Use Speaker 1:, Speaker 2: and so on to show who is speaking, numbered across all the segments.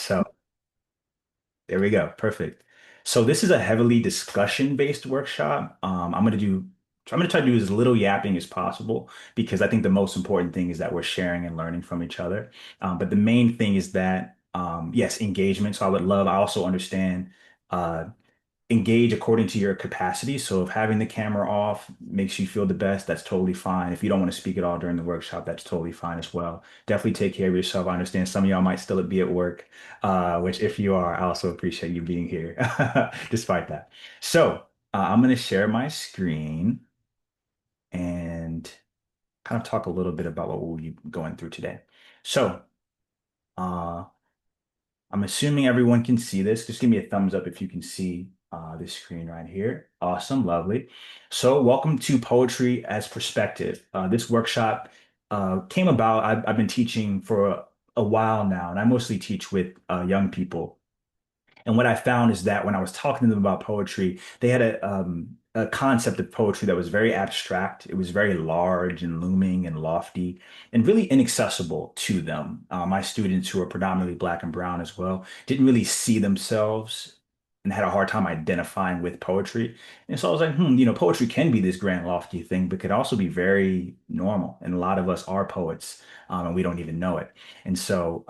Speaker 1: So there we go. Perfect. So this is a heavily discussion-based workshop. I'm gonna try to do as little yapping as possible because I think the most important thing is that we're sharing and learning from each other. But the main thing is that yes, engagement. So I also understand uh, engage according to your capacity. So if having the camera off makes you feel the best, that's totally fine. If you don't want to speak at all during the workshop, that's totally fine as well. Definitely take care of yourself. I understand some of y'all might still be at work, which if you are, I also appreciate you being here despite that. So I'm going to share my screen and kind of talk a little bit about what we'll be going through today. So uh, I'm assuming everyone can see this. Just give me a thumbs up if you can see this screen right here. Awesome, lovely. So, welcome to Poetry as Perspective. This workshop came about. I've been teaching for a while now, and I mostly teach with young people. And what I found is that when I was talking to them about poetry, they had a concept of poetry that was very abstract. It was very large and looming and lofty and really inaccessible to them. My students, who are predominantly Black and brown as well, didn't really see themselves and had a hard time identifying with poetry. And so I was like, poetry can be this grand, lofty thing, but could also be very normal. And a lot of us are poets, and we don't even know it. And so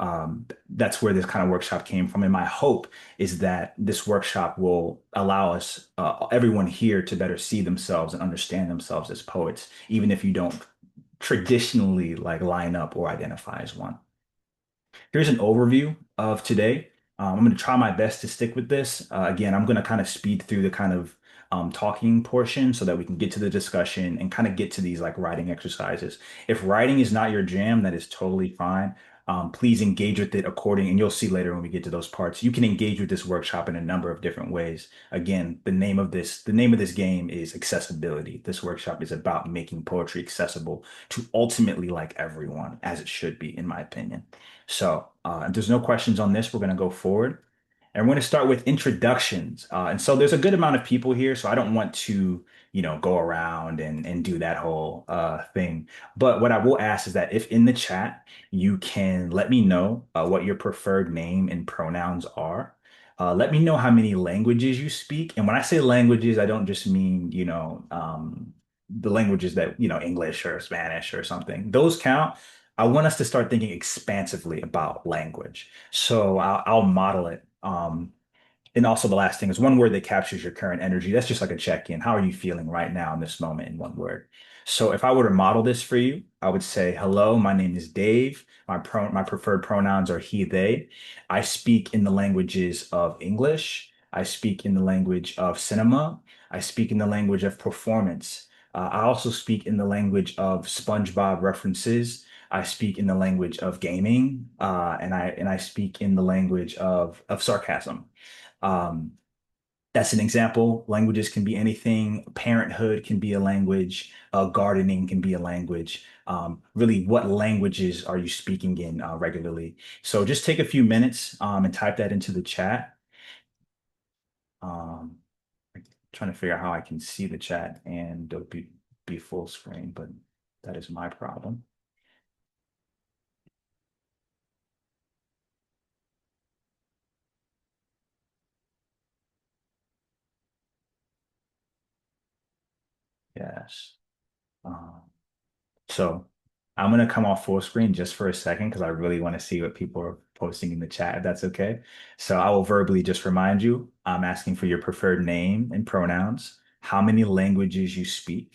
Speaker 1: that's where this kind of workshop came from. And my hope is that this workshop will allow us, everyone here, to better see themselves and understand themselves as poets, even if you don't traditionally like line up or identify as one. Here's an overview of today. I'm going to try my best to stick with this. Again, I'm going to kind of speed through the kind of talking portion so that we can get to the discussion and kind of get to these like writing exercises. If writing is not your jam, that is totally fine. Please engage with it according, and you'll see later when we get to those parts. You can engage with this workshop in a number of different ways. Again, the name of this game is accessibility. This workshop is about making poetry accessible to ultimately like everyone, as it should be, in my opinion. So, if there's no questions on this, we're going to go forward. And we're going to start with introductions. And so there's a good amount of people here, so I don't want to, go around and do that whole thing. But what I will ask is that if in the chat you can let me know what your preferred name and pronouns are. Let me know how many languages you speak. And when I say languages, I don't just mean, the languages that, English or Spanish or something. Those count. I want us to start thinking expansively about language. So I'll model it. And also the last thing is one word that captures your current energy. That's just like a check-in. How are you feeling right now in this moment in one word? So if I were to model this for you, I would say, hello, my name is Dave. My preferred pronouns are he, they. I speak in the languages of English. I speak in the language of cinema. I speak in the language of performance. I also speak in the language of SpongeBob references. I speak in the language of gaming, and I speak in the language of sarcasm. Um, that's an example. Languages can be anything. Parenthood can be a language. Gardening can be a language. Really, what languages are you speaking in regularly? So just take a few minutes and type that into the chat. Um, Trying to figure out how I can see the chat and don't be full screen, but that is my problem. Yes. Um, So I'm gonna come off full screen just for a second because I really want to see what people are posting in the chat, if that's okay. So I will verbally just remind you, I'm asking for your preferred name and pronouns, how many languages you speak,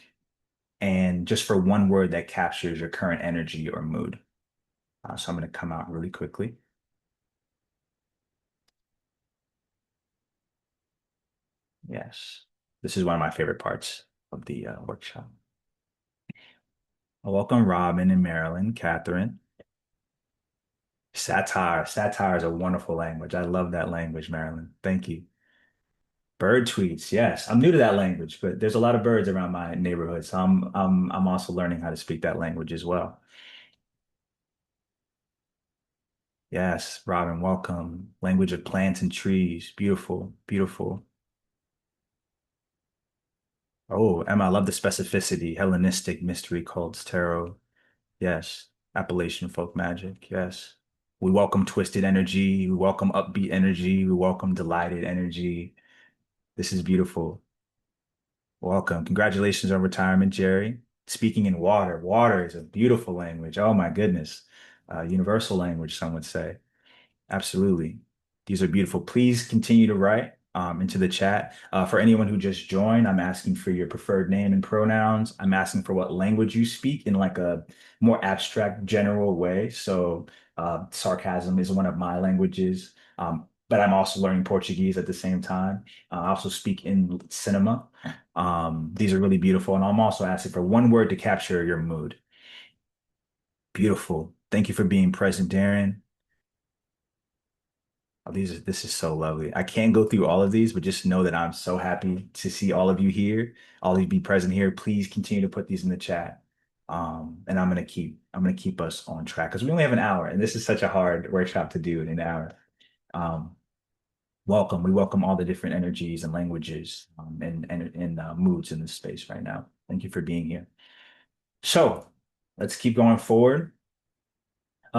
Speaker 1: and just for one word that captures your current energy or mood. So I'm gonna come out really quickly. Yes, this is one of my favorite parts of the workshop. Welcome, Robin and Marilyn, Catherine. Satire. Satire is a wonderful language. I love that language, Marilyn. Thank you. Bird tweets. Yes, I'm new to that language, but there's a lot of birds around my neighborhood, so I'm also learning how to speak that language as well. Yes, Robin, welcome. Language of plants and trees. Beautiful, beautiful. Oh, Emma, I love the specificity. Hellenistic mystery cults, tarot. Yes. Appalachian folk magic. Yes. We welcome twisted energy. We welcome upbeat energy. We welcome delighted energy. This is beautiful. Welcome. Congratulations on retirement, Jerry. Speaking in water. Water is a beautiful language. Oh my goodness. Universal language, some would say. Absolutely. These are beautiful. Please continue to write into the chat. For anyone who just joined, I'm asking for your preferred name and pronouns. I'm asking for what language you speak in like a more abstract, general way. So sarcasm is one of my languages, but I'm also learning Portuguese at the same time. I also speak in cinema. These are really beautiful. And I'm also asking for one word to capture your mood. Beautiful. Thank you for being present, Darren. Oh, this is so lovely. I can't go through all of these, but just know that I'm so happy to see all of you here, all of you be present here. Please continue to put these in the chat. And I'm gonna keep us on track because we only have an hour, and this is such a hard workshop to do in an hour. Um, welcome. We welcome all the different energies and languages and moods in this space right now. Thank you for being here. So let's keep going forward.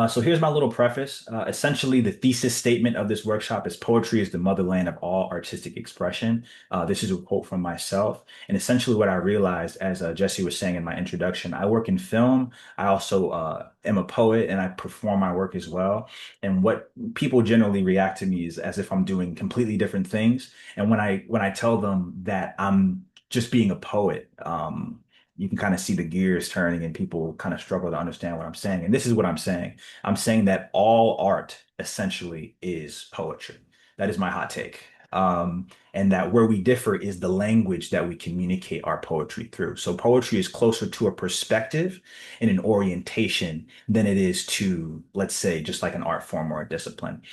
Speaker 1: So here's my little preface. Essentially, the thesis statement of this workshop is poetry is the motherland of all artistic expression. This is a quote from myself. And essentially what I realized, as Jesse was saying in my introduction, I work in film. I also am a poet and I perform my work as well. And what people generally react to me is as if I'm doing completely different things. And when I tell them that I'm just being a poet, you can kind of see the gears turning and people kind of struggle to understand what I'm saying. And this is what I'm saying. I'm saying that all art essentially is poetry. That is my hot take. And that where we differ is the language that we communicate our poetry through. So poetry is closer to a perspective and an orientation than it is to, let's say, just like an art form or a discipline.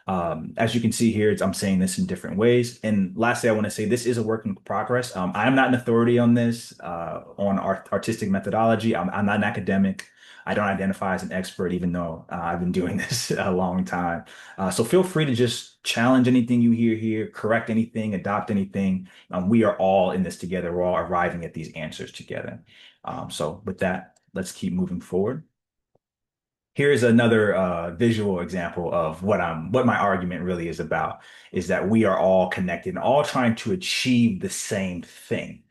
Speaker 1: As you can see here, I'm saying this in different ways. And lastly, I want to say this is a work in progress. I'm not an authority on this, on artistic methodology. I'm not an academic. I don't identify as an expert, even though I've been doing this a long time. So feel free to just challenge anything you hear here, correct anything, adopt anything. We are all in this together. We're all arriving at these answers together. So with that, let's keep moving forward. Here's another visual example of what my argument really is about, is that we are all connected and all trying to achieve the same thing,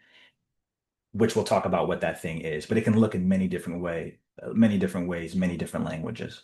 Speaker 1: which we'll talk about what that thing is, but it can look in many different ways, many different languages.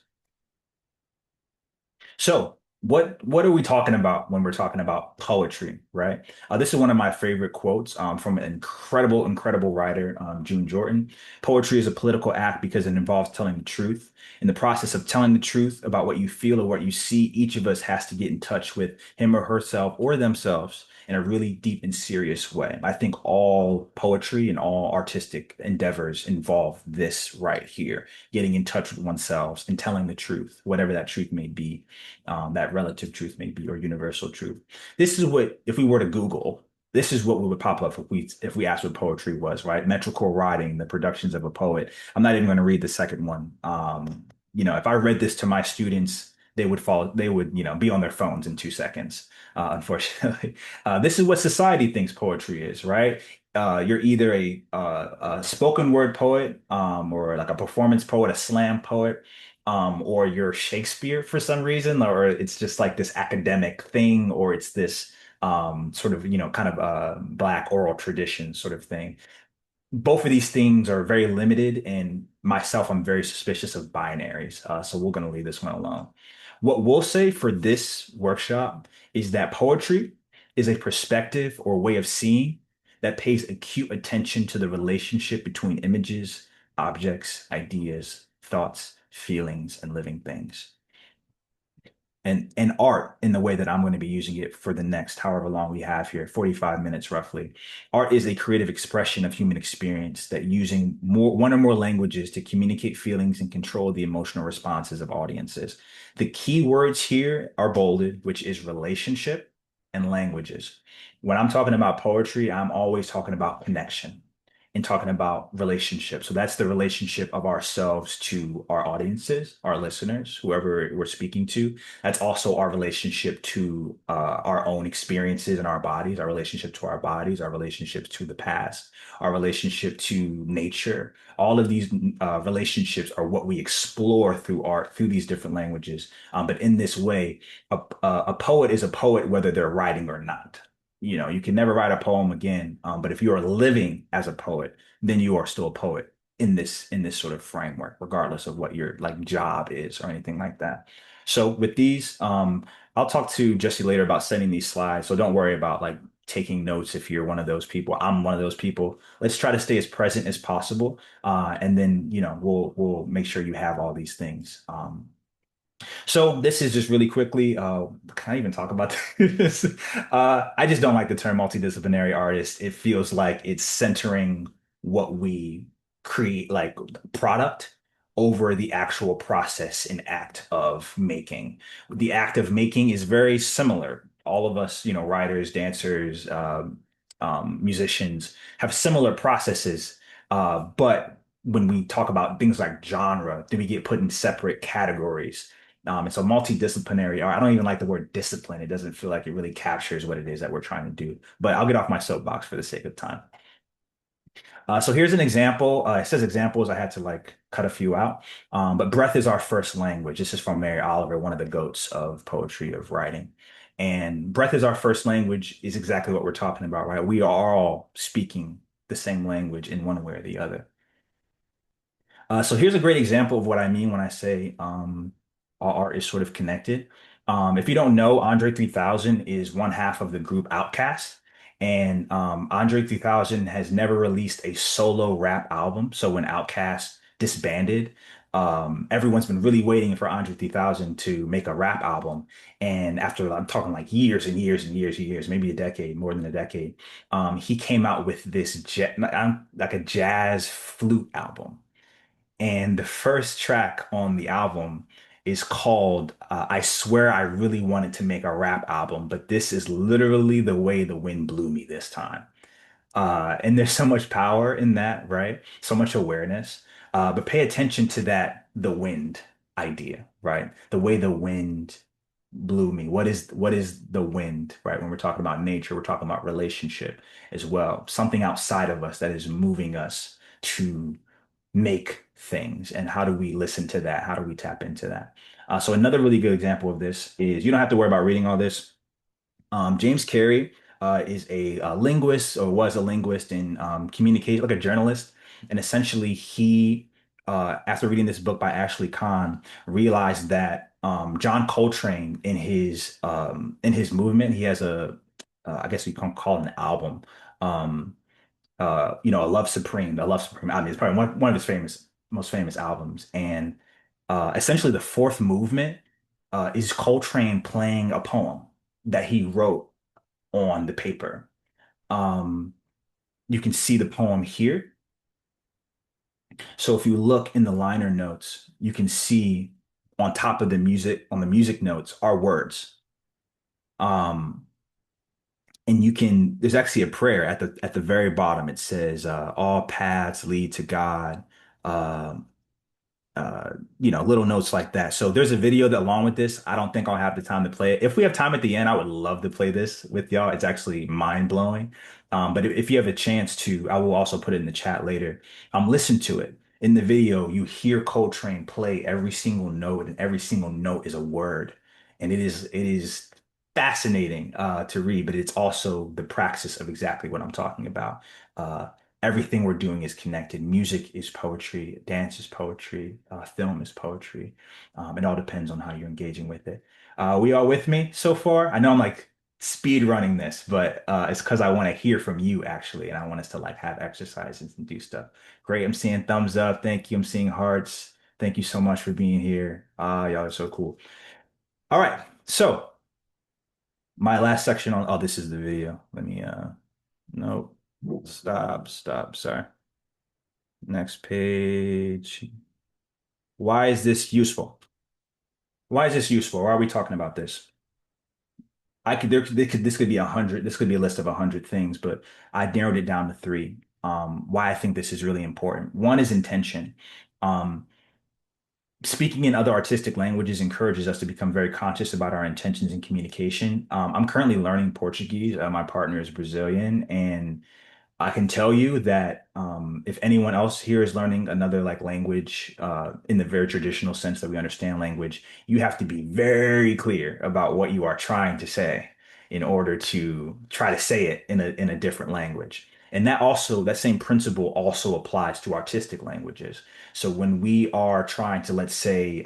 Speaker 1: So, what are we talking about when we're talking about poetry, right? This is one of my favorite quotes from an incredible writer, June Jordan. Poetry is a political act because it involves telling the truth. In the process of telling the truth about what you feel or what you see, each of us has to get in touch with him or herself or themselves in a really deep and serious way. I think all poetry and all artistic endeavors involve this right here, getting in touch with oneself and telling the truth, whatever that truth may be, that relative truth may be, or universal truth. This is what, if we were to Google, this is what would pop up if we asked what poetry was, right? Metrical writing, the productions of a poet. I'm not even going to read the second one. If I read this to my students, they would be on their phones in 2 seconds, unfortunately. This is what society thinks poetry is, right? You're either a spoken word poet, or like a performance poet, a slam poet, or you're Shakespeare for some reason, or it's just like this academic thing, or it's this sort of, kind of black oral tradition sort of thing. Both of these things are very limited, and myself, I'm very suspicious of binaries. So we're going to leave this one alone. What we'll say for this workshop is that poetry is a perspective or way of seeing that pays acute attention to the relationship between images, objects, ideas, thoughts, feelings, and living things, and art in the way that I'm going to be using it for the next however long we have here, 45 minutes roughly. Art is a creative expression of human experience that using one or more languages to communicate feelings and control the emotional responses of audiences. The key words here are bolded, which is relationship and languages. When I'm talking about poetry, I'm always talking about connection. in talking about relationships. So that's the relationship of ourselves to our audiences, our listeners, whoever we're speaking to. That's also our relationship to our own experiences and our bodies, our relationship to our bodies, our relationships to the past, our relationship to nature. All of these relationships are what we explore through art, through these different languages. But in this way, a poet is a poet whether they're writing or not. You can never write a poem again. But if you are living as a poet, then you are still a poet in this sort of framework, regardless of what your like job is or anything like that. So with these, I'll talk to Jesse later about sending these slides. So don't worry about like taking notes if you're one of those people. I'm one of those people. Let's try to stay as present as possible. And then, we'll make sure you have all these things. So this is just really quickly. Can I even talk about this? I just don't like the term multidisciplinary artist. It feels like it's centering what we create, like product, over the actual process and act of making. The act of making is very similar. All of us, writers, dancers, musicians have similar processes. But when we talk about things like genre, then we get put in separate categories. And so multidisciplinary, or I don't even like the word discipline. It doesn't feel like it really captures what it is that we're trying to do. But I'll get off my soapbox for the sake of time. So here's an example. It says examples. I had to like cut a few out. But breath is our first language. This is from Mary Oliver, one of the goats of poetry, of writing. And breath is our first language is exactly what we're talking about, right? We are all speaking the same language in one way or the other. So here's a great example of what I mean when I say our art is sort of connected. If you don't know, Andre 3000 is one half of the group Outkast, and Andre 3000 has never released a solo rap album. So when Outkast disbanded, everyone's been really waiting for Andre 3000 to make a rap album. And after I'm talking like years and years and years and years, maybe a decade, more than a decade, he came out with this like a jazz flute album. And the first track on the album is called I Swear I Really Wanted to Make a Rap Album, but this is literally the way the wind blew me this time. And there's so much power in that, right? So much awareness. But pay attention to that, the wind idea, right? The way the wind blew me. What is the wind, right? When we're talking about nature, we're talking about relationship as well. Something outside of us that is moving us to make things, and how do we listen to that? How do we tap into that? So another really good example of this is you don't have to worry about reading all this. James Carey is a linguist, or was a linguist in communication, like a journalist. And essentially, he, after reading this book by Ashley Kahn, realized that John Coltrane, in his movement, he has I guess we can call it an album. Um, A Love Supreme. A Love Supreme. I mean, it's probably one of his most famous albums. And essentially, the fourth movement is Coltrane playing a poem that he wrote on the paper. Um, you can see the poem here. So if you look in the liner notes, you can see on top of the music, on the music notes, are words. Um, and there's actually a prayer at the very bottom. It says, all paths lead to God. Um, Little notes like that. So there's a video that along with this, I don't think I'll have the time to play it. If we have time at the end, I would love to play this with y'all. It's actually mind blowing. But if you have a chance to, I will also put it in the chat later. Listen to it. In the video, you hear Coltrane play every single note, and every single note is a word. And it is fascinating to read, but it's also the praxis of exactly what I'm talking about. Uh, Everything we're doing is connected. Music is poetry, dance is poetry, film is poetry. It all depends on how you're engaging with it. We all with me so far? I know I'm like speed running this, but it's because I want to hear from you actually, and I want us to like have exercises and do stuff. Great, I'm seeing thumbs up. Thank you. I'm seeing hearts. Thank you so much for being here. Y'all are so cool. All right, so my last section on, oh, this is the video. Let me, no, stop, sorry. Next page. Why is this useful? Why is this useful? Why are we talking about this? This could be 100. This could be a list of 100 things, but I narrowed it down to three. why I think this is really important. One is intention. Um, Speaking in other artistic languages encourages us to become very conscious about our intentions in communication. I'm currently learning Portuguese. My partner is Brazilian, and I can tell you that if anyone else here is learning another like language in the very traditional sense that we understand language, you have to be very clear about what you are trying to say in order to try to say it in a different language. And that same principle also applies to artistic languages. So when we are trying to, let's say,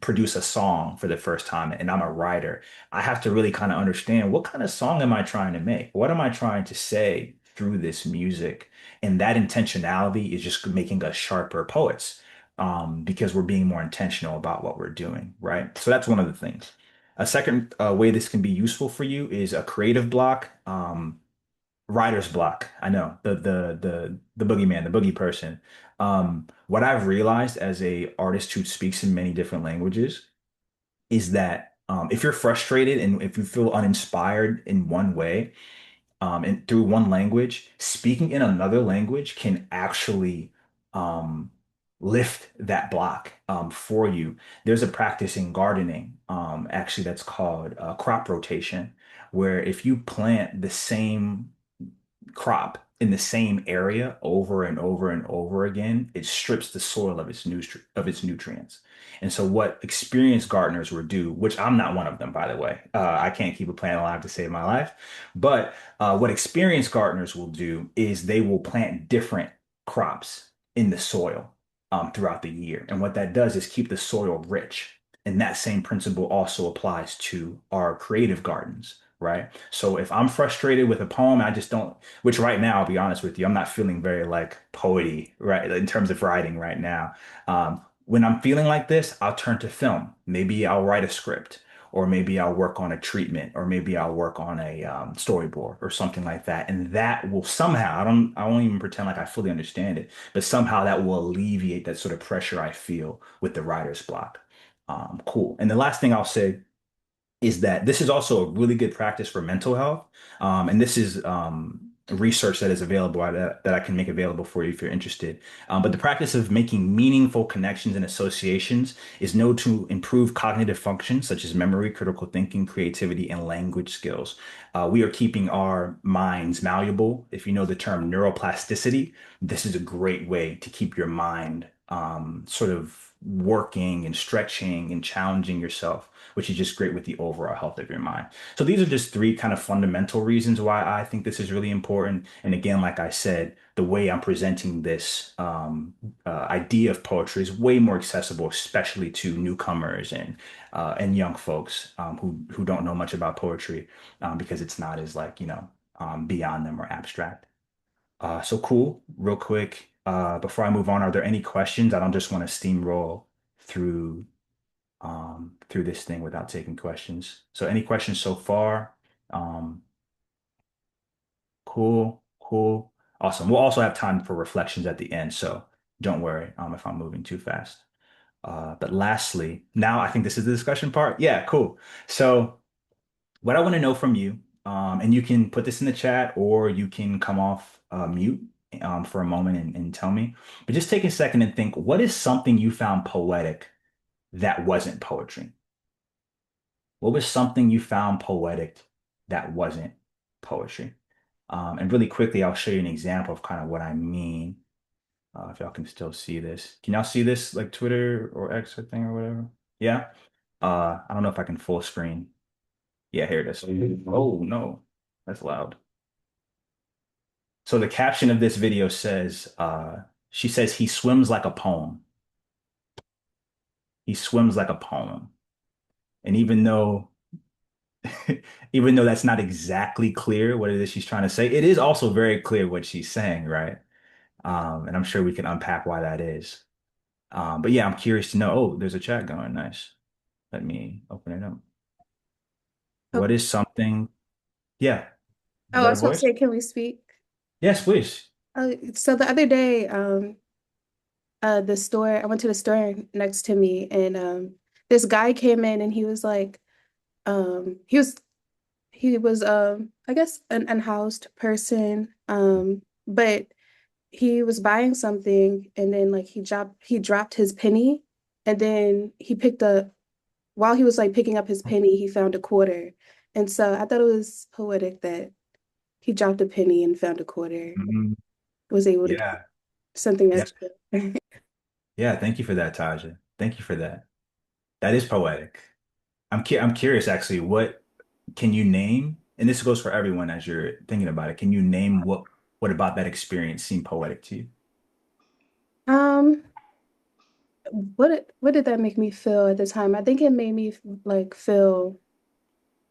Speaker 1: produce a song for the first time, and I'm a writer, I have to really kind of understand what kind of song am I trying to make? What am I trying to say through this music? And that intentionality is just making us sharper poets, because we're being more intentional about what we're doing, right? So that's one of the things. A second way this can be useful for you is a creative block. Writer's block. I know the boogeyman, the boogie person. What I've realized as a artist who speaks in many different languages is that if you're frustrated and if you feel uninspired in one way, and through one language, speaking in another language can actually um, lift that block for you. There's a practice in gardening, actually, that's called crop rotation, where if you plant the same crop in the same area over and over and over again, it strips the soil of its nutrients. And so what experienced gardeners would do, which I'm not one of them, by the way, I can't keep a plant alive to save my life, but what experienced gardeners will do is they will plant different crops in the soil throughout the year. And what that does is keep the soil rich. And that same principle also applies to our creative gardens, right? So if I'm frustrated with a poem, I just don't, which right now, I'll be honest with you, I'm not feeling very like poety, right? In terms of writing right now. When I'm feeling like this, I'll turn to film. Maybe I'll write a script, or maybe I'll work on a treatment, or maybe I'll work on a storyboard or something like that. And that will somehow, I won't even pretend like I fully understand it, but somehow that will alleviate that sort of pressure I feel with the writer's block. Cool. And the last thing I'll say is that this is also a really good practice for mental health. And this is research that is available that I can make available for you if you're interested. But the practice of making meaningful connections and associations is known to improve cognitive functions such as memory, critical thinking, creativity, and language skills. We are keeping our minds malleable. If you know the term neuroplasticity, this is a great way to keep your mind sort of working and stretching and challenging yourself, which is just great with the overall health of your mind. So these are just three kind of fundamental reasons why I think this is really important. And again, like I said, the way I'm presenting this idea of poetry is way more accessible, especially to newcomers and young folks who don't know much about poetry, because it's not as like, beyond them or abstract. So cool. Real quick, before I move on, are there any questions? I don't just want to steamroll through through this thing without taking questions. So any questions so far? Um, cool, cool, awesome. We'll also have time for reflections at the end, so don't worry if I'm moving too fast. But lastly, now I think this is the discussion part. Yeah, cool. So what I want to know from you, and you can put this in the chat or you can come off mute for a moment and tell me, but just take a second and think, what is something you found poetic that wasn't poetry? What was something you found poetic that wasn't poetry? And really quickly, I'll show you an example of kind of what I mean. If y'all can still see this. Can y'all see this like Twitter or X or thing or whatever? Yeah. I don't know if I can full screen. Yeah, here it is. Oh no, that's loud. So the caption of this video says, she says, he swims like a poem. He swims like a poem. And even though that's not exactly clear what it is she's trying to say, it is also very clear what she's saying, right? And I'm sure we can unpack why that is. But yeah, I'm curious to know. Oh, there's a chat going. Nice. Let me open it up.
Speaker 2: Oh,
Speaker 1: What is something? Yeah. Is
Speaker 2: oh, I
Speaker 1: that a
Speaker 2: was going to
Speaker 1: voice?
Speaker 2: say, can we speak?
Speaker 1: Yes, please.
Speaker 2: So the other day, I went to the store next to me, and this guy came in, and he was like, he was, I guess, an unhoused person, but he was buying something and then like he dropped his penny and then he picked up while he was like picking up his penny, he found a quarter. And so I thought it was poetic that he dropped a penny and found a quarter,
Speaker 1: Mhm.
Speaker 2: was able to get
Speaker 1: Yeah.
Speaker 2: something
Speaker 1: Yeah.
Speaker 2: extra.
Speaker 1: Yeah. Thank you for that, Taja. Thank you for that. That is poetic. I'm curious actually, what can you name? And this goes for everyone as you're thinking about it. Can you name what about that experience seemed poetic to you?
Speaker 2: Um, what did that make me feel at the time? I think it made me like feel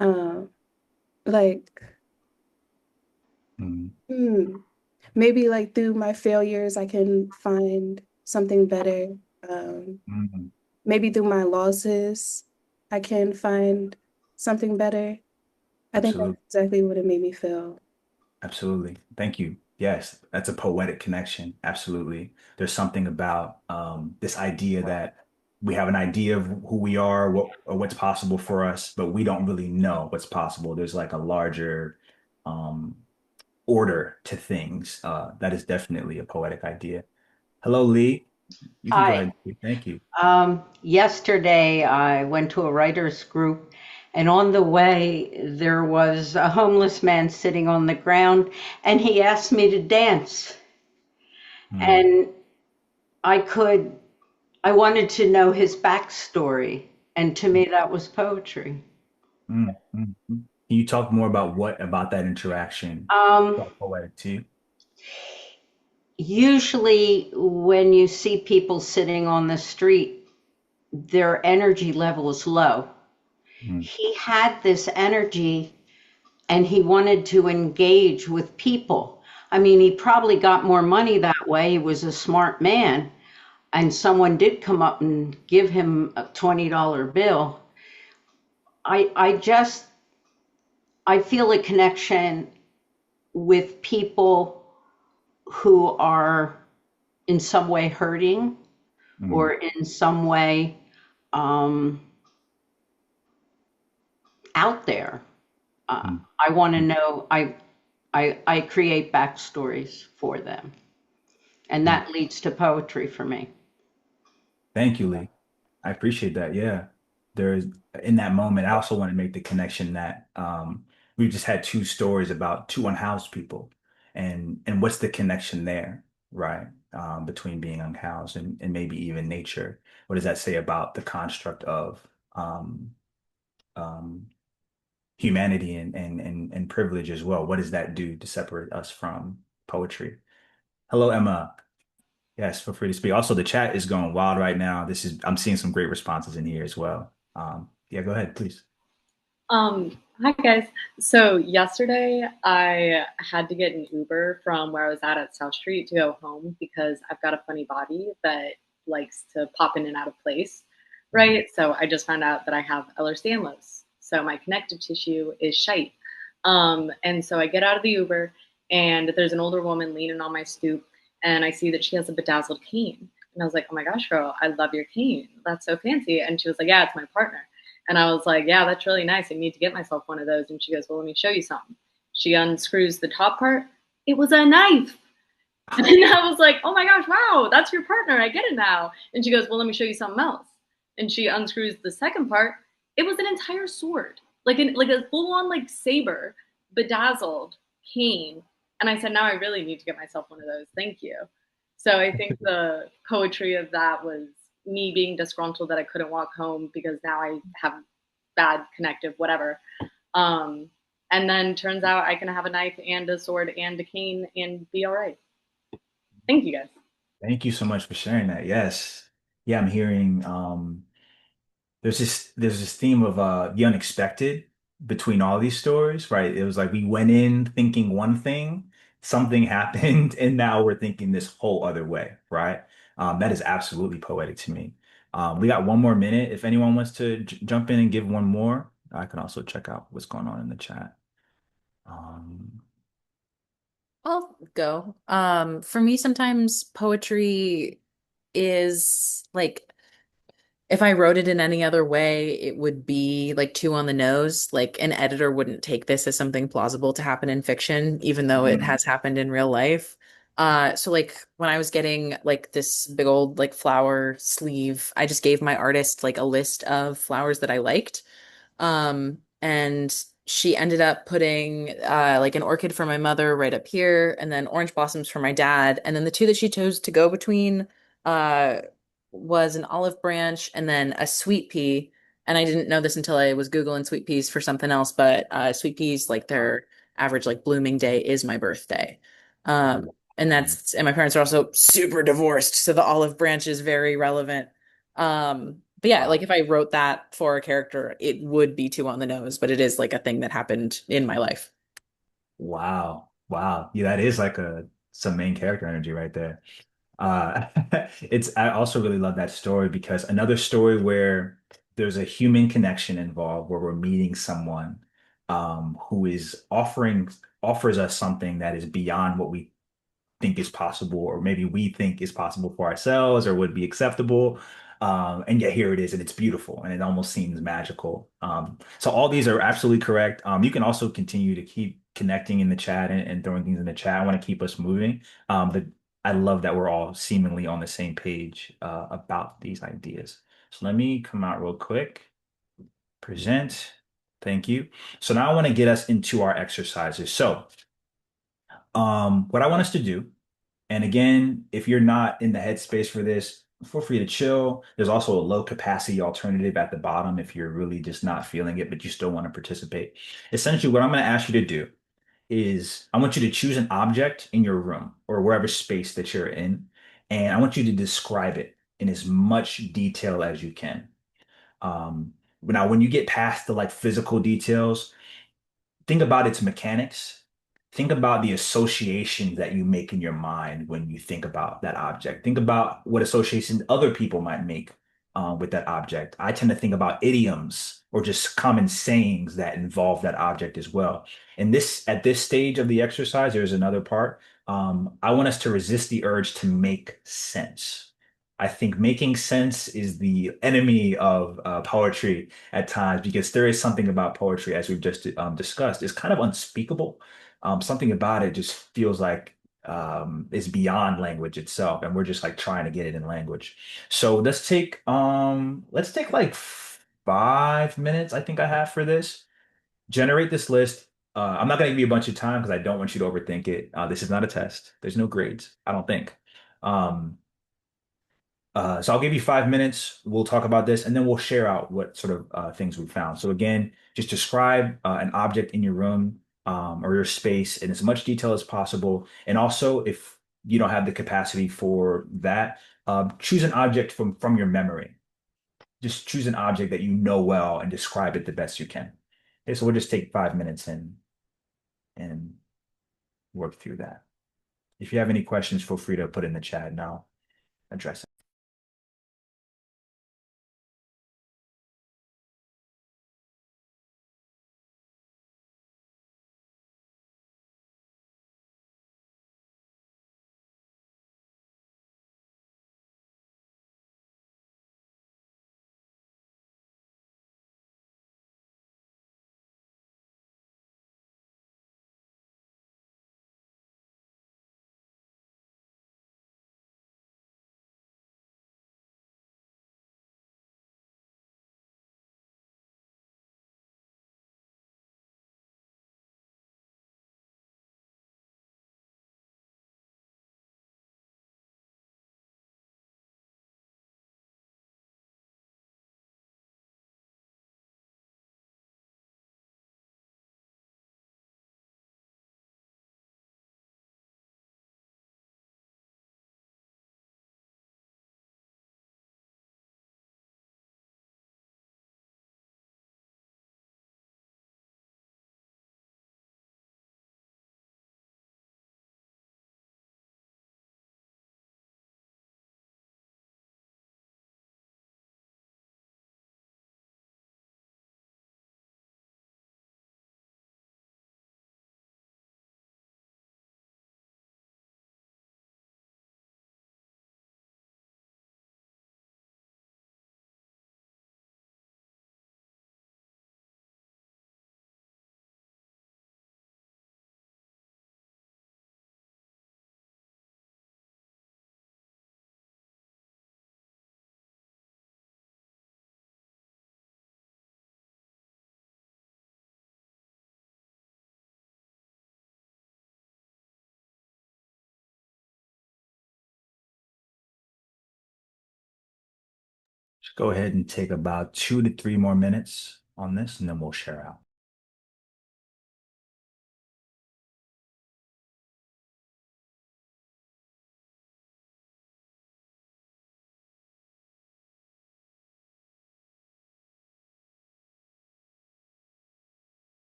Speaker 2: um like
Speaker 1: Mm,
Speaker 2: hmm, maybe like through my failures I can find something better. Um,
Speaker 1: mm,
Speaker 2: maybe through my losses I can find something better. I think that's
Speaker 1: absolutely.
Speaker 2: exactly what it made me feel.
Speaker 1: Absolutely. Thank you. Yes, that's a poetic connection. Absolutely. There's something about this idea that we have an idea of who we are, what or what's possible for us, but we don't really know what's possible. There's like a larger um, order to things. That is definitely a poetic idea. Hello, Lee. You can go
Speaker 3: Hi.
Speaker 1: ahead. Thank you.
Speaker 3: Yesterday, I went to a writers group, and on the way, there was a homeless man sitting on the ground, and he asked me to dance.
Speaker 1: Mm,
Speaker 3: And I could, I wanted to know his backstory, and to me, that was poetry.
Speaker 1: mm. Can you talk more about what about that interaction
Speaker 3: Um,
Speaker 1: felt poetic to you?
Speaker 3: Usually, when you see people sitting on the street, their energy level is low.
Speaker 1: Mm,
Speaker 3: He had this energy and he wanted to engage with people. I mean, he probably got more money that way. He was a smart man, and someone did come up and give him a $20 bill. I just I feel a connection with people who are in some way hurting
Speaker 1: mm,
Speaker 3: or in some way um, out there.
Speaker 1: mm,
Speaker 3: I want to
Speaker 1: mm,
Speaker 3: know. I create backstories for them, and
Speaker 1: mm.
Speaker 3: that leads to poetry for me.
Speaker 1: Thank you, Lee. I appreciate that. Yeah. There's in that moment, I also want to make the connection that we've just had two stories about two unhoused people and what's the connection there, right? Between being unhoused and maybe even nature. What does that say about the construct of um, um, humanity and privilege as well? What does that do to separate us from poetry? Hello, Emma. Yes, feel free to speak. Also, the chat is going wild right now. I'm seeing some great responses in here as well. Yeah, go ahead, please.
Speaker 4: Hi guys. So yesterday I had to get an Uber from where I was at South Street to go home because I've got a funny body that likes to pop in and out of place,
Speaker 1: Mhm.
Speaker 4: right? So I just found out that I have Ehlers-Danlos. So my connective tissue is shite. And so I get out of the Uber and there's an older woman leaning on my stoop and I see that she has a bedazzled cane. And I was like, oh my gosh, girl, I love your cane. That's so fancy. And she was like, yeah, it's my partner. And I was like, yeah, that's really nice. I need to get myself one of those. And she goes, well, let me show you something. She unscrews the top part. It was a knife. And I was like, oh my gosh, wow, that's your partner. I get it now. And she goes, well, let me show you something else. And she unscrews the second part. It was an entire sword, like a full on like saber, bedazzled cane. And I said, now I really need to get myself one of those. Thank you. So I think the poetry of that was me being disgruntled that I couldn't walk home because now I have bad connective, whatever. Um, and then turns out I can have a knife and a sword and a cane and be all right. Thank you guys.
Speaker 1: Thank you so much for sharing that. Yes. Yeah, I'm hearing there's this theme of the unexpected between all these stories, right? It was like we went in thinking one thing, something happened, and now we're thinking this whole other way, right? That is absolutely poetic to me. We got one more minute. If anyone wants to jump in and give one more, I can also check out what's going on in the chat. Um,
Speaker 5: I'll go. For me, sometimes poetry is like if I wrote it in any other way, it would be like too on the nose. Like an editor wouldn't take this as something plausible to happen in fiction, even though it
Speaker 1: mm,
Speaker 5: has happened in real life. So like when I was getting like this big old like flower sleeve, I just gave my artist like a list of flowers that I liked. And she ended up putting like an orchid for my mother right up here, and then orange blossoms for my dad. And then the two that she chose to go between uh was an olive branch and then a sweet pea. And I didn't know this until I was Googling sweet peas for something else, but sweet peas, like their average like blooming day is my birthday. Um, and my parents are also super divorced, so the olive branch is very relevant. But yeah, like
Speaker 1: Wow.
Speaker 5: if I wrote that for a character, it would be too on the nose, but it is like a thing that happened in my life.
Speaker 1: Wow. Wow. Yeah, that is like some main character energy right there. Uh, I also really love that story because another story where there's a human connection involved where we're meeting someone who is offers us something that is beyond what we think is possible, or maybe we think is possible for ourselves or would be acceptable. And yet here it is, and it's beautiful, and it almost seems magical. So all these are absolutely correct. You can also continue to keep connecting in the chat and throwing things in the chat. I want to keep us moving. But I love that we're all seemingly on the same page about these ideas. So let me come out real quick. Present. Thank you. So now I want to get us into our exercises. So what I want us to do, and again, if you're not in the headspace for this, feel free to chill. There's also a low capacity alternative at the bottom if you're really just not feeling it, but you still want to participate. Essentially, what I'm going to ask you to do is I want you to choose an object in your room or wherever space that you're in, and I want you to describe it in as much detail as you can. Now, when you get past the like physical details, think about its mechanics. Think about the associations that you make in your mind when you think about that object. Think about what associations other people might make with that object. I tend to think about idioms or just common sayings that involve that object as well. And at this stage of the exercise, there's another part. I want us to resist the urge to make sense. I think making sense is the enemy of poetry at times because there is something about poetry, as we've just discussed, is kind of unspeakable. Something about it just feels like it's beyond language itself, and we're just like trying to get it in language. So let's take like 5 minutes, I think I have for this. Generate this list. I'm not going to give you a bunch of time because I don't want you to overthink it. This is not a test. There's no grades, I don't think. Um, so I'll give you 5 minutes. We'll talk about this, and then we'll share out what sort of things we found. So again, just describe an object in your room or your space in as much detail as possible. And also, if you don't have the capacity for that, choose an object from your memory. Just choose an object that you know well and describe it the best you can. Okay, so we'll just take 5 minutes and work through that. If you have any questions, feel free to put in the chat, and I'll address it. Go ahead and take about 2 to 3 more minutes on this, and then we'll share out.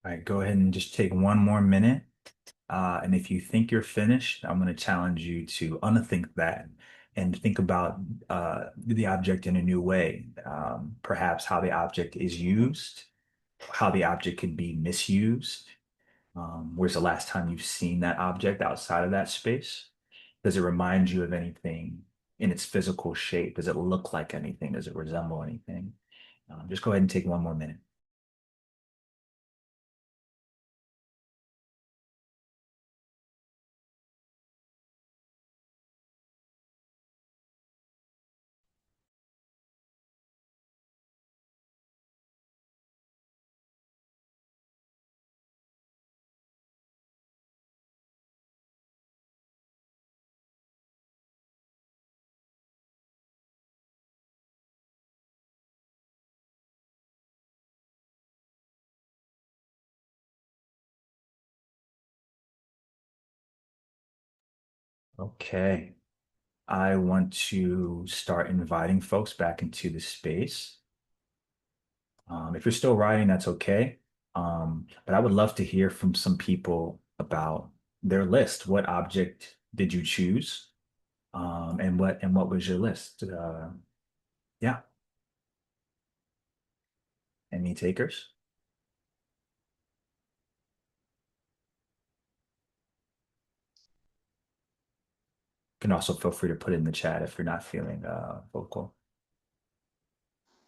Speaker 1: All right, go ahead and just take 1 more minute. And if you think you're finished, I'm going to challenge you to unthink that and think about the object in a new way. Perhaps how the object is used, how the object could be misused. Where's the last time you've seen that object outside of that space? Does it remind you of anything in its physical shape? Does it look like anything? Does it resemble anything? Just go ahead and take 1 more minute. Okay. I want to start inviting folks back into the space. If you're still writing, that's okay. But I would love to hear from some people about their list. What object did you choose? And what was your list? Yeah, any takers? You can also feel free to put it in the chat if you're not feeling vocal.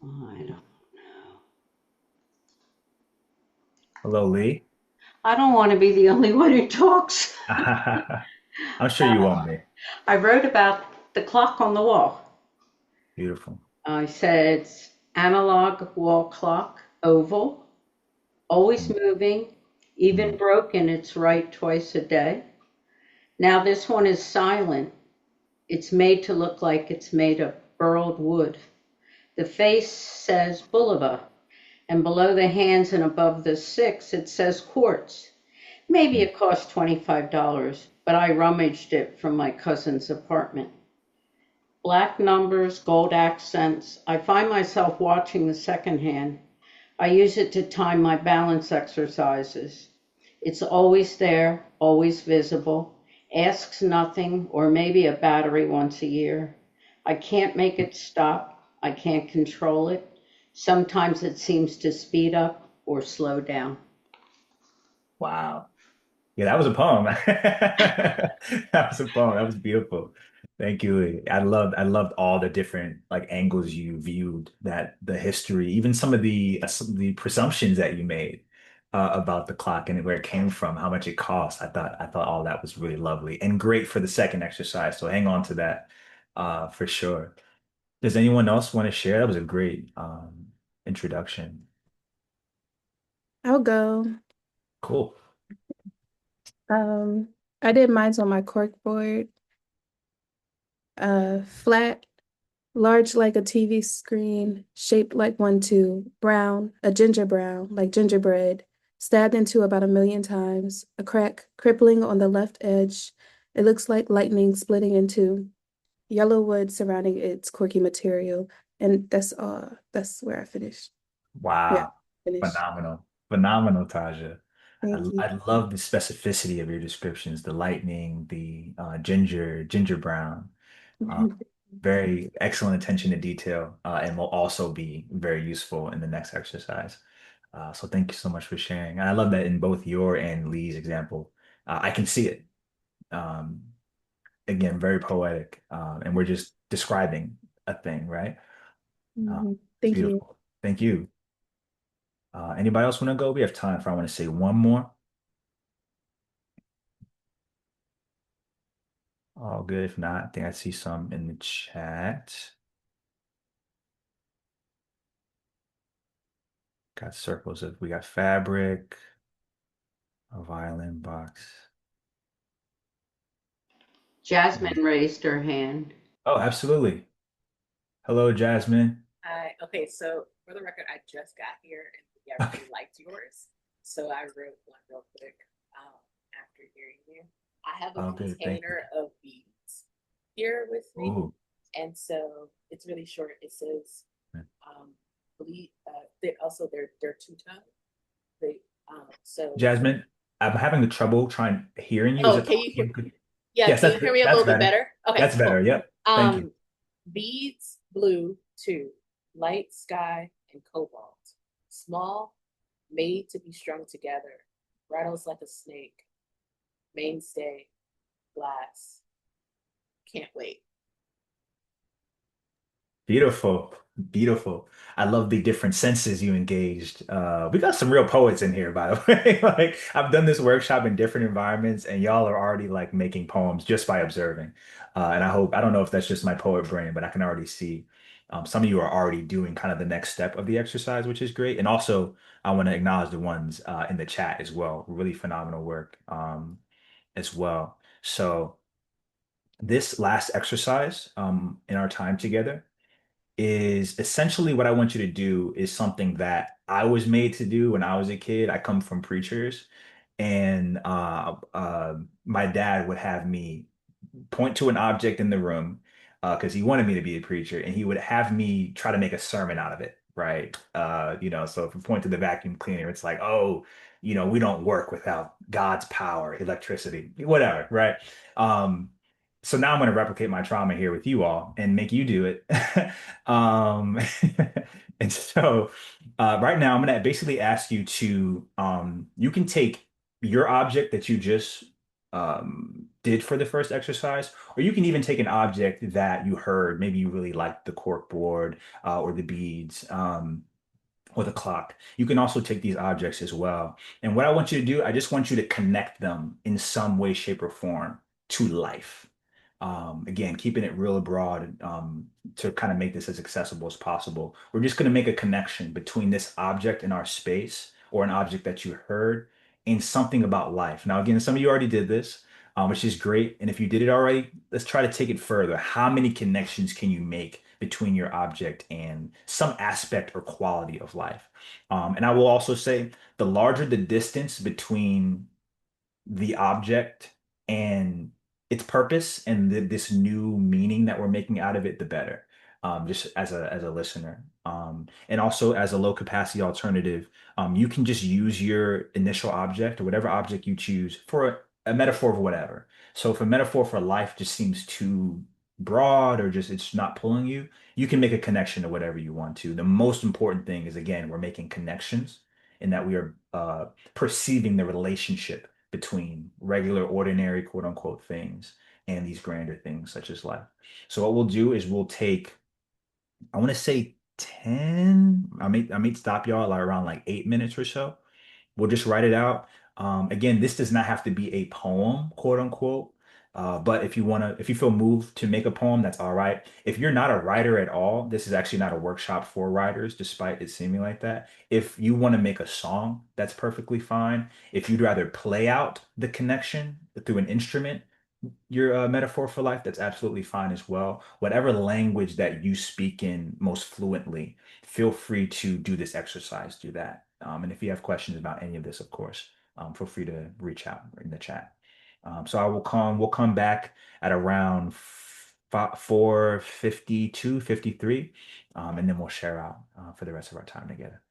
Speaker 3: I don't,
Speaker 1: Hello, Lee.
Speaker 3: I don't want to be the only one who talks.
Speaker 1: I'm sure you won't be.
Speaker 3: I wrote about the clock on the wall.
Speaker 1: Beautiful.
Speaker 3: I said analog wall clock, oval, always moving, even
Speaker 1: Mm.
Speaker 3: broken, it's right twice a day. Now this one is silent. It's made to look like it's made of burled wood. The face says Bulova, and below the hands and above the six, it says quartz. Maybe
Speaker 1: Mm.
Speaker 3: it cost $25, but I rummaged it from my cousin's apartment. Black numbers, gold accents. I find myself watching the second hand. I use it to time my balance exercises. It's always there, always visible, asks nothing, or maybe a battery once a year. I can't make it stop. I can't control it. Sometimes it seems to speed up or slow down.
Speaker 1: Wow. Yeah, that was a poem. That was a poem. That was beautiful. Thank you, Lee. I loved all the different like angles you viewed that the history, even some of the presumptions that you made about the clock and where it came from, how much it cost. I thought all that was really lovely and great for the second exercise. So hang on to that for sure. Does anyone else want to share? That was a great introduction.
Speaker 2: I'll go.
Speaker 1: Cool.
Speaker 2: Um, I did mines on my cork board, flat, large like a TV screen, shaped like one too, brown, a ginger brown, like gingerbread, stabbed into about 1 million times, a crack crippling on the left edge. It looks like lightning splitting into yellow wood surrounding its corky material. And that's where I finished. Yeah,
Speaker 1: Wow.
Speaker 2: finished.
Speaker 1: Phenomenal. Phenomenal, Taja.
Speaker 2: Thank you.
Speaker 1: I love the specificity of your descriptions, the lightning, the ginger brown. Uh, very excellent attention to detail, and will also be very useful in the next exercise. So thank you so much for sharing. And I love that in both your and Lee's example, I can see it. Um, Again, very poetic, and we're just describing a thing, right? Uh, it's
Speaker 2: Thank you.
Speaker 1: beautiful. Thank you. Anybody else want to go? We have time for, I want to say one more. All good. If not, I think I see some in the chat. Got circles of, we got fabric, a violin box. Mhm.
Speaker 3: Jasmine raised her hand.
Speaker 1: Oh, absolutely. Hello, Jasmine.
Speaker 6: I okay, so for the record, I just got here and yeah, I
Speaker 1: Okay.
Speaker 6: really liked yours. So I wrote one real quick after hearing you. I have a
Speaker 1: Oh, good. Thank you.
Speaker 6: container of beads here with me,
Speaker 1: Ooh.
Speaker 6: and so it's really short. It says bleed. They also they're two tone. They so
Speaker 1: Jasmine, I'm having the trouble trying hearing you. Is
Speaker 6: oh,
Speaker 1: it
Speaker 6: can you
Speaker 1: possible
Speaker 6: hear?
Speaker 1: you could?
Speaker 6: Yeah,
Speaker 1: Yes,
Speaker 6: can you hear me a
Speaker 1: that's
Speaker 6: little bit
Speaker 1: better.
Speaker 6: better? Okay,
Speaker 1: That's better.
Speaker 6: cool.
Speaker 1: Yep. Thank you.
Speaker 6: Um, beads blue two, light sky and cobalt, small, made to be strung together, rattles like a snake, mainstay, glass, can't wait.
Speaker 1: Beautiful. Beautiful. I love the different senses you engaged. We got some real poets in here, by the way. Like I've done this workshop in different environments, and y'all are already like making poems just by observing. And I don't know if that's just my poet brain, but I can already see some of you are already doing kind of the next step of the exercise, which is great. And also, I want to acknowledge the ones in the chat as well. Really phenomenal work as well. So this last exercise in our time together is essentially what I want you to do is something that I was made to do when I was a kid. I come from preachers, and my dad would have me point to an object in the room because he wanted me to be a preacher, and he would have me try to make a sermon out of it, right? So if we point to the vacuum cleaner, it's like, oh, we don't work without God's power, electricity, whatever, right? Um, so now I'm going to replicate my trauma here with you all and make you do it. Um, and so right now I'm going to basically ask you to, you can take your object that you just did for the first exercise, or you can even take an object that you heard. Maybe you really liked the cork board or the beads. Or the clock. You can also take these objects as well. And what I want you to do, I just want you to connect them in some way, shape, or form to life. Again, keeping it real broad to kind of make this as accessible as possible. We're just going to make a connection between this object in our space or an object that you heard and something about life. Now, again, some of you already did this, which is great. And if you did it already, let's try to take it further. How many connections can you make between your object and some aspect or quality of life? And I will also say the larger the distance between the object and its purpose and this new meaning that we're making out of it, the better. Just as a listener, and also as a low capacity alternative, you can just use your initial object or whatever object you choose for a metaphor of whatever. So if a metaphor for life just seems too broad or just it's not pulling you, you can make a connection to whatever you want to. The most important thing is again, we're making connections and that we are perceiving the relationship between regular, ordinary, quote unquote things and these grander things such as life. So what we'll do is we'll take, I want to say 10, I may stop y'all like around like 8 minutes or so. We'll just write it out. Again, this does not have to be a poem, quote unquote. But if you feel moved to make a poem, that's all right. If you're not a writer at all, this is actually not a workshop for writers, despite it seeming like that. If you want to make a song, that's perfectly fine. If you'd rather play out the connection through an instrument, your metaphor for life, that's absolutely fine as well. Whatever language that you speak in most fluently, feel free to do this exercise, do that. And if you have questions about any of this, of course, feel free to reach out in the chat. So we'll come back at around 4:52, 53, and then we'll share out for the rest of our time together.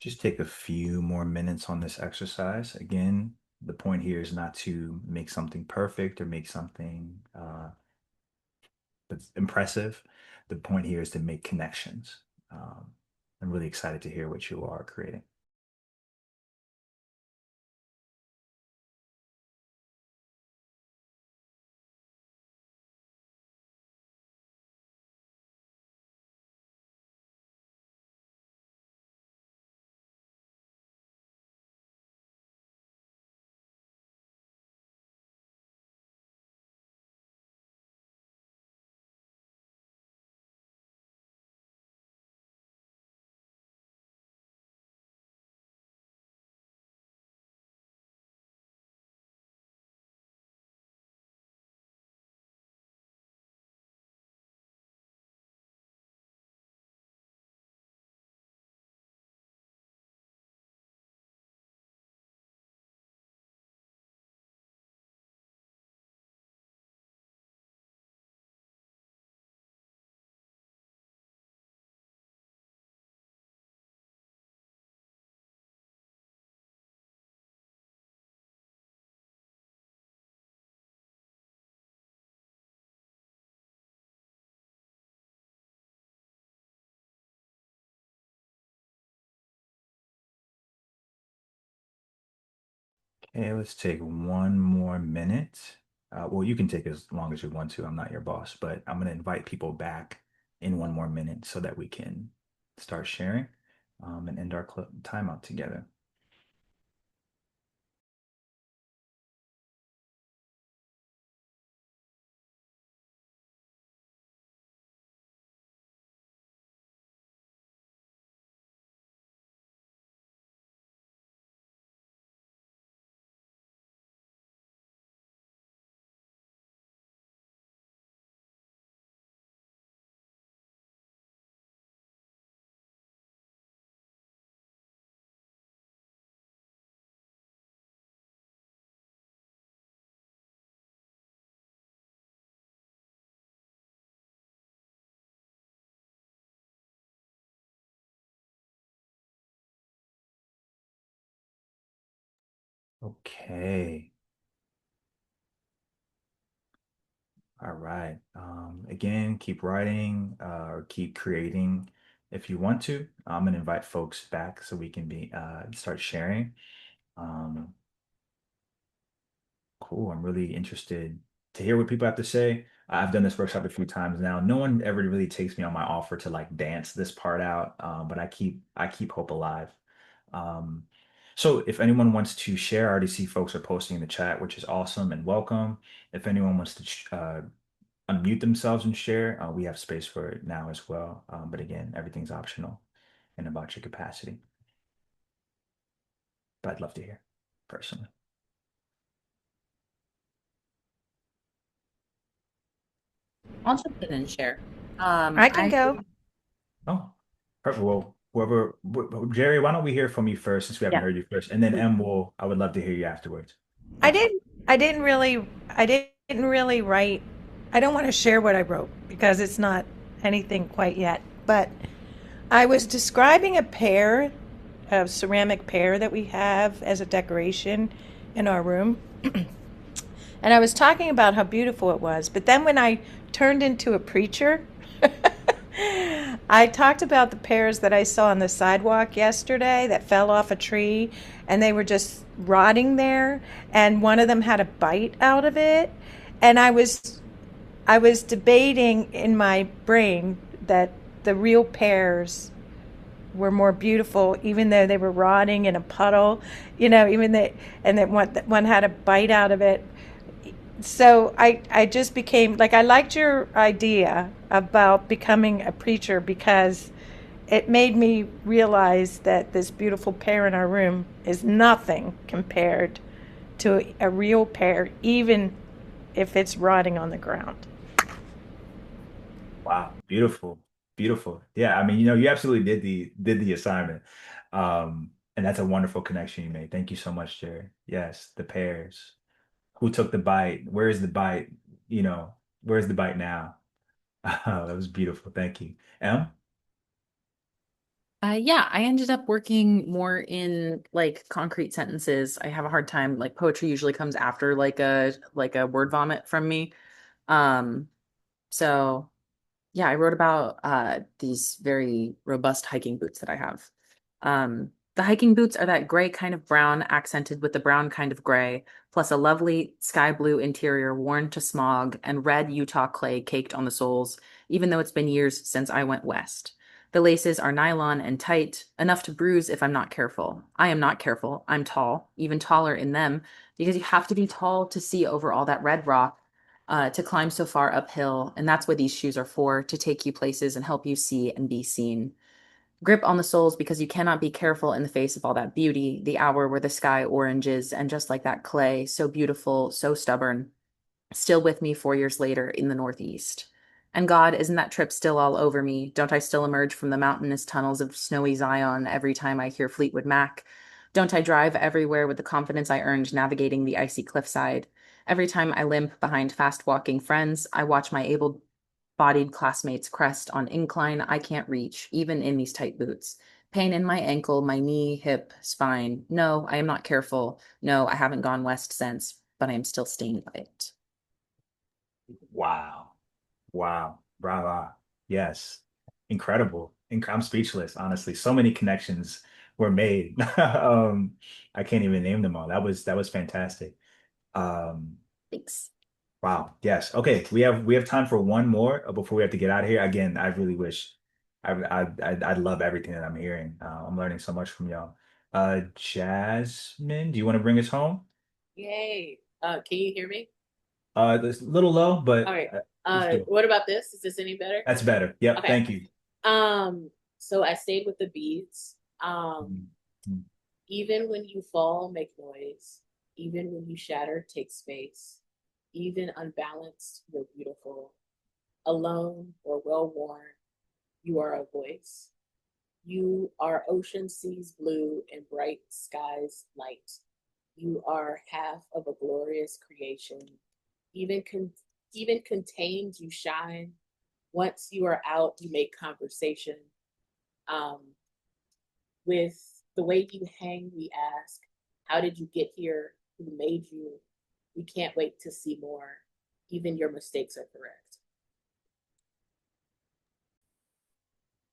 Speaker 1: Just take a few more minutes on this exercise. Again, the point here is not to make something perfect or make something that's impressive. The point here is to make connections. I'm really excited to hear what you are creating. Okay, let's take one more minute. Well, you can take as long as you want to. I'm not your boss, but I'm going to invite people back in one more minute so that we can start sharing and end our timeout together. Okay. All right. Again, keep writing or keep creating if you want to. I'm gonna invite folks back so we can be start sharing. Um, cool. I'm really interested to hear what people have to say. I've done this workshop a few times now. No one ever really takes me on my offer to like dance this part out, but I keep hope alive. Um, so if anyone wants to share, I already see folks are posting in the chat, which is awesome and welcome. If anyone wants to unmute themselves and share, we have space for it now as well. But again, everything's optional and about your capacity. But I'd love to hear personally.
Speaker 5: I'll jump in and share.
Speaker 7: I can
Speaker 5: I
Speaker 7: go.
Speaker 1: Oh, perfect. Well, Jerry, why don't we hear from you first since we haven't
Speaker 7: Yeah.
Speaker 1: heard you first, and then I would love to hear you afterwards.
Speaker 7: I
Speaker 1: Thank you.
Speaker 7: didn't I didn't really write. I don't want to share what I wrote because it's not anything quite yet, but I was describing a pear, a ceramic pear that we have as a decoration in our room. And I was talking about how beautiful it was. But then when I turned into a preacher, I talked about the pears that I saw on the sidewalk yesterday that fell off a tree and they were just rotting there and one of them had a bite out of it. And I was debating in my brain that the real pears were more beautiful even though they were rotting in a puddle, even that, and that one had a bite out of it. So I just became like, I liked your idea about becoming a preacher because it made me realize that this beautiful pear in our room is nothing compared to a real pear, even if it's rotting on the ground.
Speaker 1: Wow, beautiful, beautiful. Yeah, I mean, you absolutely did the assignment, and that's a wonderful connection you made. Thank you so much, Jerry. Yes, the pears. Who took the bite? Where is the bite? You know, where's the bite now? That was beautiful. Thank you. Em?
Speaker 5: yeah, I ended up working more in like concrete sentences. I have a hard time, like poetry usually comes after like a word vomit from me. Um, so yeah, I wrote about these very robust hiking boots that I have. The hiking boots are that gray kind of brown accented with the brown kind of gray, plus a lovely sky blue interior worn to smog and red Utah clay caked on the soles, even though it's been years since I went west. The laces are nylon and tight, enough to bruise if I'm not careful. I am not careful. I'm tall, even taller in them, because you have to be tall to see over all that red rock, to climb so far uphill. And that's what these shoes are for, to take you places and help you see and be seen. Grip on the soles because you cannot be careful in the face of all that beauty, the hour where the sky oranges, and just like that clay, so beautiful, so stubborn, still with me 4 years later in the Northeast. And God, isn't that trip still all over me? Don't I still emerge from the mountainous tunnels of snowy Zion every time I hear Fleetwood Mac? Don't I drive everywhere with the confidence I earned navigating the icy cliffside? Every time I limp behind fast walking friends, I watch my able bodied classmates crest on incline I can't reach, even in these tight boots. Pain in my ankle, my knee, hip, spine. No, I am not careful. No, I haven't gone west since, but I am still stained by it.
Speaker 1: Wow. Wow. Brava. Yes. Incredible. I'm speechless, honestly. So many connections were made. I can't even name them all. That was fantastic. Um,
Speaker 5: Thanks.
Speaker 1: wow. Yes. Okay. We have time for one more before we have to get out of here. Again, I really wish I love everything that I'm hearing. I'm learning so much from y'all. Jasmine, do you want to bring us home?
Speaker 6: Yay. Can you hear me?
Speaker 1: It's a little low,
Speaker 6: All
Speaker 1: but
Speaker 6: right.
Speaker 1: let's do it.
Speaker 6: What about this? Is this any better?
Speaker 1: That's better. Yep.
Speaker 6: Okay.
Speaker 1: Thank you.
Speaker 6: So I stayed with the beads.
Speaker 1: Mhm. Mhm.
Speaker 6: Even when you fall, make noise. Even when you shatter, take space. Even unbalanced, you're beautiful. Alone or well worn, you are a voice. You are ocean seas blue and bright skies light. You are half of a glorious creation. Even con- Even contained, you shine. Once you are out, you make conversation. Um, with the way you hang, we ask, how did you get here? Who made you? We can't wait to see more. Even your mistakes are correct.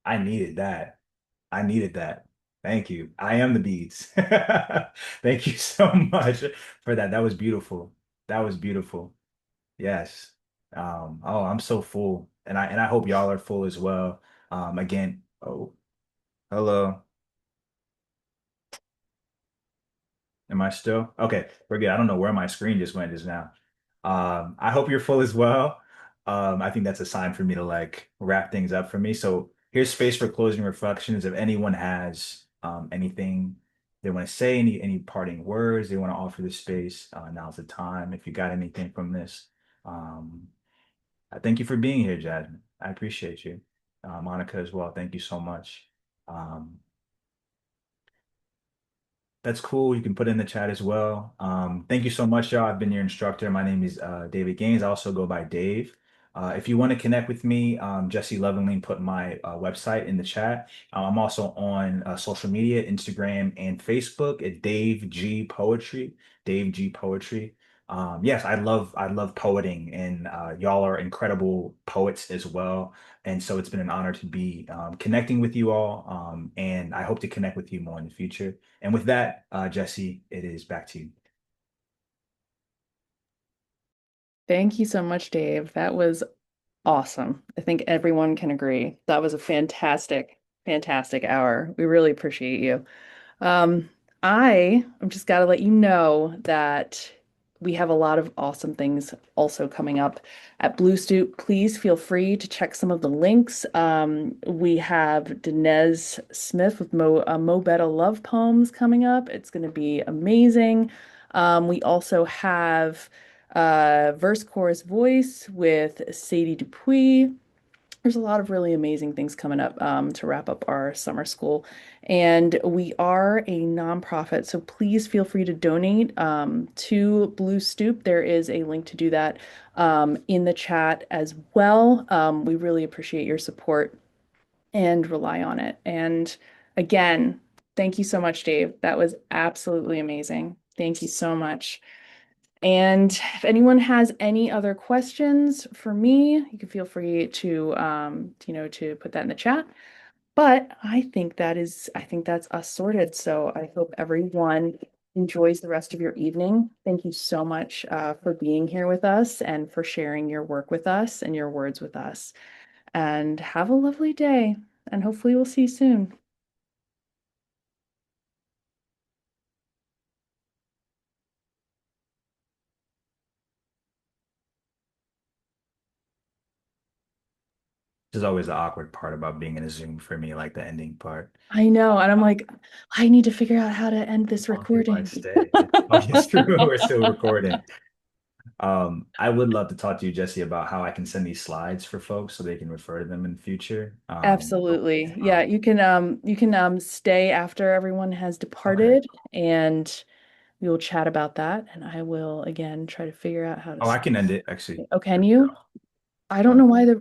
Speaker 1: I needed that. I needed that. Thank you. I am the beats. Thank you so much for that. That was beautiful. That was beautiful. Yes. Oh, I'm so full. And I hope y'all are full as well. Again, oh, hello. Am I still? Okay, we're good. I don't know where my screen just went just now. I hope you're full as well. I think that's a sign for me to like wrap things up for me. So here's space for closing reflections. If anyone has anything they want to say, any parting words they want to offer this space, now's the time. If you got anything from this, um, I thank you for being here, Jasmine. I appreciate you. Monica as well. Thank you so much. Um, That's cool. You can put it in the chat as well. Thank you so much, y'all. I've been your instructor. My name is David Gaines. I also go by Dave. If you want to connect with me, Jesse Lovingly put my website in the chat. I'm also on social media, Instagram and Facebook at Dave G Poetry. Dave G Poetry. Yes, I love poeting, and y'all are incredible poets as well. And so it's been an honor to be connecting with you all. And I hope to connect with you more in the future. And with that, Jesse, it is back to you.
Speaker 5: Thank you so much, Dave. That was awesome. I think everyone can agree. That was a fantastic, fantastic hour. We really appreciate you. Um, I'm just got to let you know that we have a lot of awesome things also coming up at Blue Stoop. Please feel free to check some of the links. We have Dinez Smith with Mo Better Love Poems coming up. It's going to be amazing. We also have Verse Chorus Voice with Sadie Dupuis. There's a lot of really amazing things coming up to wrap up our summer school. And we are a nonprofit, so please feel free to donate to Blue Stoop. There is a link to do that in the chat as well. We really appreciate your support and rely on it. And again, thank you so much, Dave. That was absolutely amazing. Thank you so much. And if anyone has any other questions for me, you can feel free to put that in the chat. But I think that's us sorted. So I hope everyone enjoys the rest of your evening. Thank you so much for being here with us and for sharing your work with us and your words with us. And have a lovely day. And hopefully we'll see you soon.
Speaker 1: This is always the awkward part about being in a Zoom for me, like the ending part.
Speaker 5: I know. And I'm like, I need to figure out how to end this
Speaker 1: How long do I
Speaker 5: recording.
Speaker 1: stay? Oh, yes, true. We're still recording. I would love to talk to you, Jesse, about how I can send these slides for folks so they can refer to them in the future.
Speaker 5: Absolutely. Yeah, you can stay after everyone has
Speaker 1: Okay.
Speaker 5: departed and we will chat about that and I will again try to figure out how to
Speaker 1: Oh, I can end it actually.
Speaker 5: Oh, can
Speaker 1: There we
Speaker 5: you?
Speaker 1: go.
Speaker 5: I don't
Speaker 1: Uh,
Speaker 5: know why the